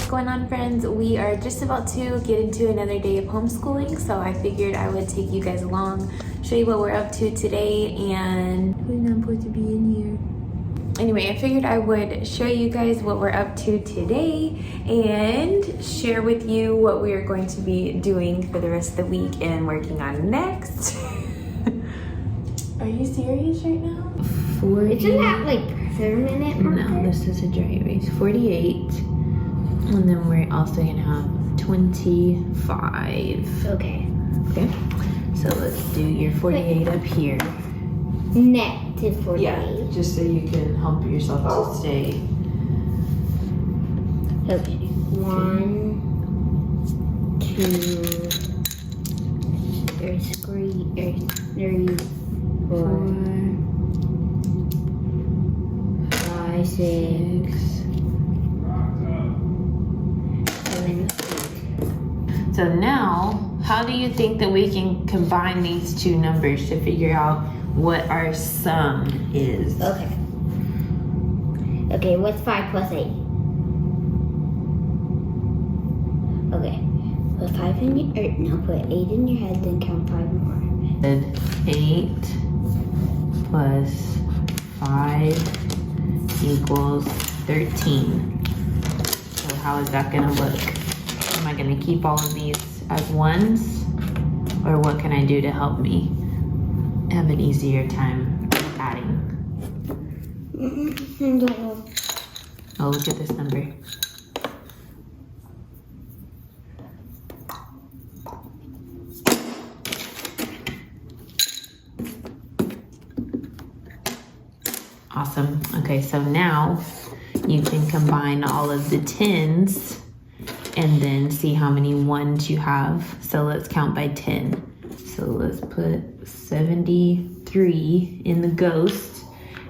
What's going on, friends? We are just about to get into another day of homeschooling, so I figured I would take you guys along, show you what we're up to today, and who's not supposed to be in here? Anyway, I figured I would show you guys what we're up to today and share with you what we are going to be doing for the rest of the week and working on next. Are you serious right now? 40. Isn't that like per minute marker? No, this is a dry erase. 48. And then we're also gonna have 25. Okay. Okay. So let's do your 48 up here. Net to 48. Yeah, just so you can help yourself to stay. Okay. 1, 2, there's 3, 4, 5, 6, 7, 8. So now, how do you think that we can combine these two numbers to figure out what our sum is? Okay. Okay, what's 5 plus 8? Okay. Put 5 in your, put 8 in your head, then count 5 more. 8 plus 5 equals 13. So how is that gonna look? Am I gonna keep all of these as ones? Or what can I do to help me have an easier time adding? I don't know. Oh, look at this number. Awesome. Okay, so now you can combine all of the 10s and then see how many 1s you have. So let's count by 10. So let's put 73 in the ghost,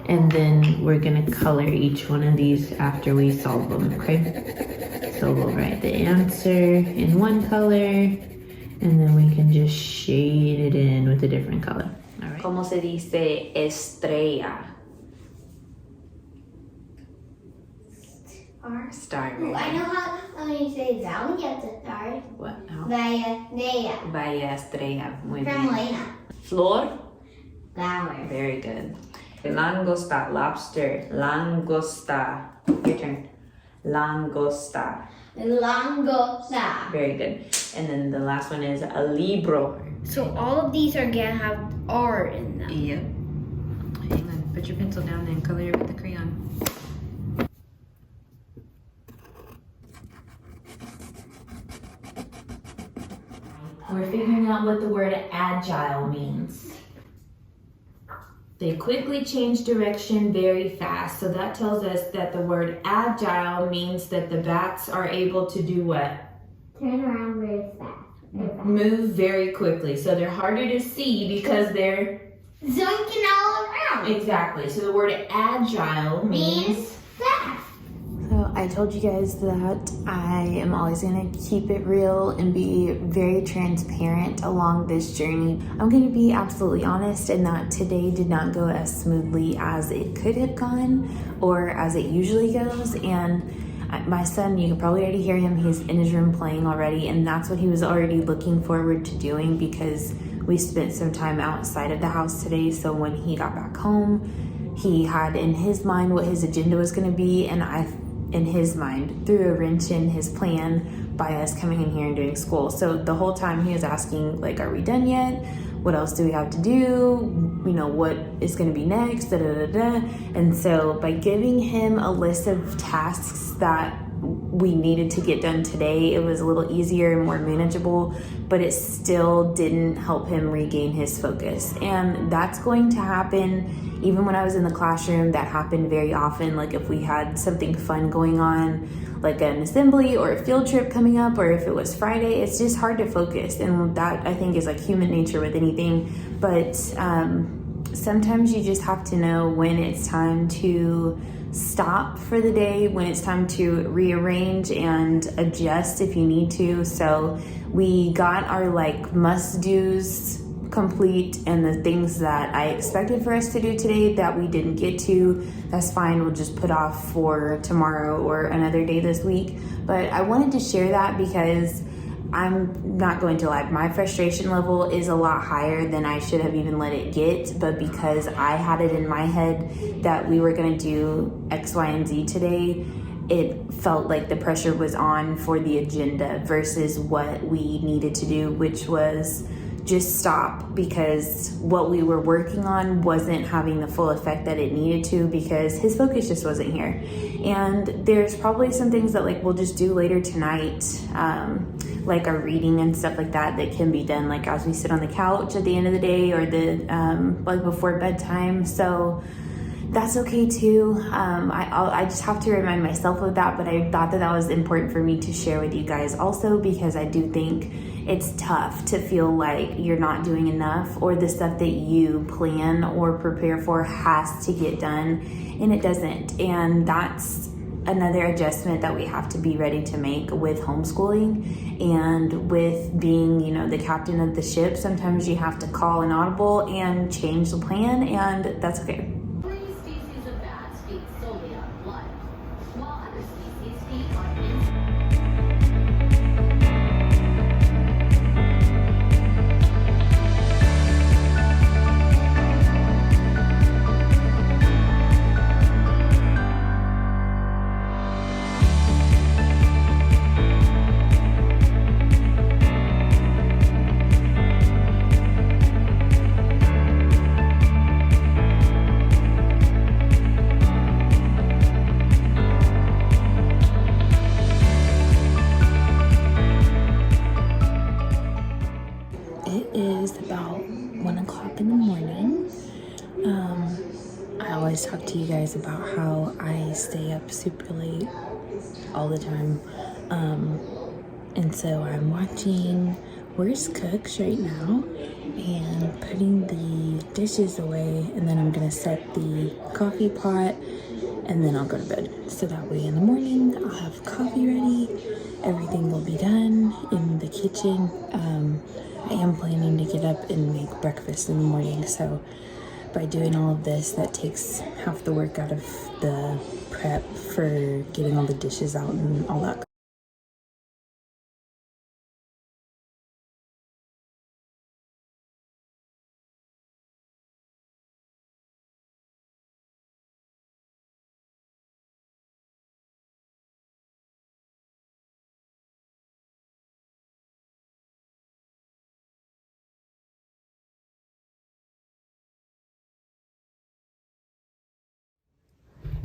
and then we're gonna color each one of these after we solve them, okay? So we'll write the answer in one color, and then we can just shade it in with a different color. All right. ¿Cómo se dice estrella? Star. Ooh, I know how when you say that one, you have to start. What now? Vaya Estrella. Muy From bien. Lena. Flor. Flower. Very good. Langosta. Lobster. Langosta. Your turn. Langosta. Langosta. Very good. And then the last one is a libro. So all of these are gonna have R in them. Yep. Hang on. Put your pencil down and color it with the crayon. We're figuring out what the word agile means. They quickly change direction very fast. So that tells us that the word agile means that the bats are able to do what? Turn around very fast. Move very quickly. So they're harder to see because they're Zoinking all around. exactly. So the word agile means fast. So I told you guys that I am always gonna keep it real and be very transparent along this journey. I'm gonna be absolutely honest in that today did not go as smoothly as it could have gone or as it usually goes. And my son, you can probably already hear him, he's in his room playing already, and that's what he was already looking forward to doing because we spent some time outside of the house today. So when he got back home, he had in his mind what his agenda was gonna be, and I in his mind threw a wrench in his plan by us coming in here and doing school. So the whole time he was asking, like, are we done yet? What else do we have to do? You know, what is going to be next? Da, da, da, da. And so by giving him a list of tasks that we needed to get done today, it was a little easier and more manageable, but it still didn't help him regain his focus. And that's going to happen even when I was in the classroom. That happened very often. Like if we had something fun going on, like an assembly or a field trip coming up, or if it was Friday, it's just hard to focus. And that, I think, is like human nature with anything. But sometimes you just have to know when it's time to stop for the day, when it's time to rearrange and adjust if you need to. So we got our like must-dos complete, and the things that I expected for us to do today that we didn't get to, that's fine. We'll just put off for tomorrow or another day this week. But I wanted to share that because I'm not going to lie, my frustration level is a lot higher than I should have even let it get, but because I had it in my head that we were going to do X, Y, and Z today, it felt like the pressure was on for the agenda versus what we needed to do, which was just stop, because what we were working on wasn't having the full effect that it needed to, because his focus just wasn't here. And there's probably some things that like we'll just do later tonight, like our reading and stuff like that, that can be done like as we sit on the couch at the end of the day, or the like before bedtime. So that's okay too. I just have to remind myself of that, but I thought that that was important for me to share with you guys also, because I do think it's tough to feel like you're not doing enough, or the stuff that you plan or prepare for has to get done and it doesn't. And that's another adjustment that we have to be ready to make with homeschooling and with being, you know, the captain of the ship. Sometimes you have to call an audible and change the plan, and that's okay. Many species of bats feed solely on blood, while other species feed on insects. It is about 1 o'clock in the morning. I always talk to you guys about how I stay up super late all the time. And so I'm watching Worst Cooks right now and putting the dishes away, and then I'm gonna set the coffee pot, and then I'll go to bed. So that way in the morning I'll have coffee ready, everything will be done in the kitchen. I am planning to get up and make breakfast in the morning, so by doing all of this, that takes half the work out of the prep for getting all the dishes out and all that.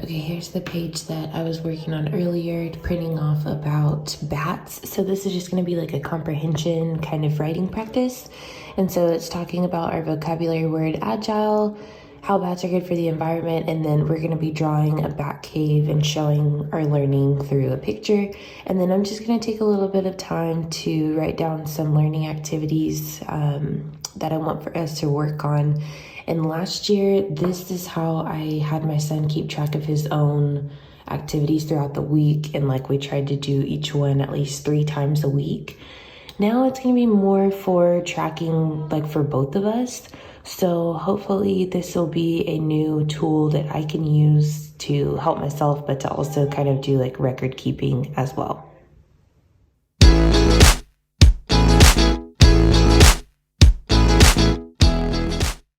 Okay, here's the page that I was working on earlier, printing off about bats. So this is just going to be like a comprehension kind of writing practice. And so it's talking about our vocabulary word agile, how bats are good for the environment, and then we're going to be drawing a bat cave and showing our learning through a picture. And then I'm just going to take a little bit of time to write down some learning activities that I want for us to work on. And last year, this is how I had my son keep track of his own activities throughout the week. And like we tried to do each one at least 3 times a week. Now it's going to be more for tracking, like for both of us. So hopefully this will be a new tool that I can use to help myself, but to also kind of do like record keeping as well.